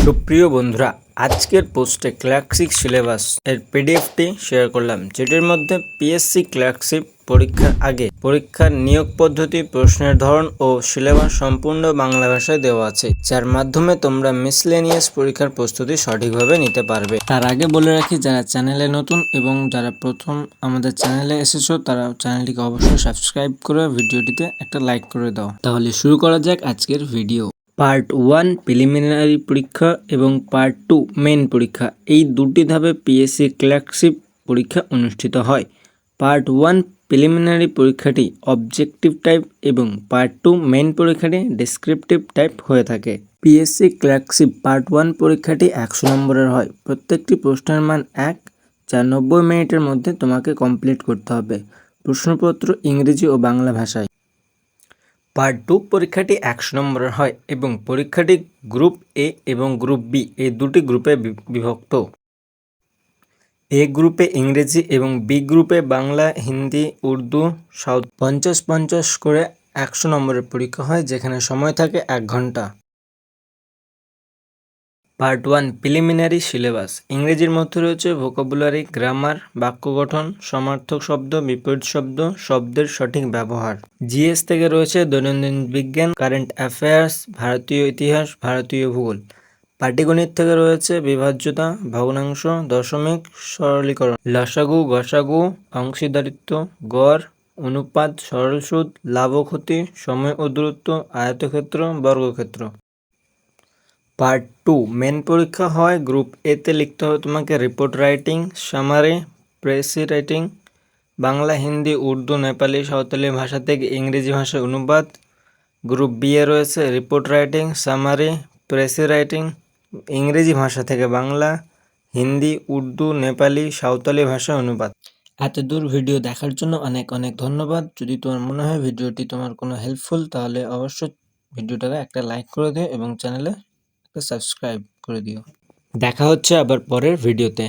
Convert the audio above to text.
সুপ্রিয় বন্ধুরা, আজকের পোস্টে ক্লার্কশিপ সিলেবাস এর পিডিএফটি শেয়ার করলাম, যেটির মধ্যে পিএসসি ক্লার্কশিপ পরীক্ষার আগে পরীক্ষার নিয়োগ পদ্ধতি, প্রশ্নের ধরন ও সিলেবাস সম্পূর্ণ বাংলা ভাষায় দেওয়া আছে, যার মাধ্যমে তোমরা মিসলেনিয়াস পরীক্ষার প্রস্তুতি সঠিকভাবে নিতে পারবে। তার আগে বলে রাখি, যারা চ্যানেলে নতুন এবং যারা প্রথম আমাদের চ্যানেলে এসেছো তারা চ্যানেলটিকে অবশ্যই সাবস্ক্রাইব করে ভিডিওটিতে একটা লাইক করে দাও। তাহলে শুরু করা যাক আজকের ভিডিও। পার্ট 1 প্রিলিমিনারি পরীক্ষা এবং পার্ট 2 মেন পরীক্ষা, এই দুটি ধাপে পিএসসি ক্লার্কশিপ পরীক্ষা অনুষ্ঠিত হয়। পার্ট 1 প্রিলিমিনারি পরীক্ষাটি অবজেক্টিভ টাইপ এবং পার্ট 2 মেন পরীক্ষাটি ডেসক্রিপটিভ টাইপ হয়ে থাকে। পিএসসি ক্লার্কশিপ পার্ট 1 পরীক্ষাটি 100 নম্বরের হয়। প্রত্যেকটি প্রশ্নের মান 1, যা 90 মিনিটের মধ্যে তোমাকে কমপ্লিট করতে হবে। প্রশ্নপত্র ইংরেজি ও বাংলা ভাষায়। পার্ট 2 পরীক্ষাটি 100 নম্বরের হয় এবং পরীক্ষাটি গ্রুপ এ এবং গ্রুপ বি এই দুটি গ্রুপে বিভক্ত। এ গ্রুপে ইংরেজি এবং বি গ্রুপে বাংলা, হিন্দি, উর্দু, সাউথ 50-50 করে 100 নম্বরের পরীক্ষা হয়, যেখানে সময় থাকে 1 ঘন্টা। Part 1 preliminary syllabus. ইংরেজির মধ্যে রয়েছে ভোকাবুলারি, গ্রামার, বাক্য গঠন, সমার্থক শব্দ, বিপরীত শব্দ, শব্দের সঠিক ব্যবহার। জিএস থেকে রয়েছে দৈনন্দিন বিজ্ঞান, কারেন্ট অ্যাফেয়ার্স, ভারতীয় ইতিহাস, ভারতীয় ভূগোল। পাটিগণিত থেকে রয়েছে বিভাজ্যতা, ভগ্নাংশ, দশমিক, সরলীকরণ, লসাগু, গসাগু, অংশীদারিত্ব, গড়, অনুপাত, সরল সুদ, লাভ ও ক্ষতি, সময় ও দূরত্ব, আয়তক্ষেত্র, বর্গক্ষেত্র। পার্ট 2 মেন পরীক্ষা হয় গ্রুপ এতে। লিখতে হবে তোমাকে report writing, summary, precis writing, Bangla, Hindi, Urdu, Nepali, Santali ভাষা থেকে ইংরেজি ভাষায় অনুবাদ। গ্রুপ বি এ রয়েছে report writing, summary, precis writing, ইংরেজি ভাষা থেকে বাংলা, হিন্দি, উর্দু, নেপালি, সাঁওতালি ভাষায় অনুবাদ। এত দূর ভিডিও দেখার জন্য অনেক অনেক ধন্যবাদ। যদি তোমার মনে হয় ভিডিওটি তোমার কোনো হেল্পফুল, তাহলে অবশ্যই ভিডিওটাকে একটা লাইক করে দিও এবং চ্যানেলে সাবস্ক্রাইব করে দিও। দেখা হচ্ছে আবার পরের ভিডিওতে।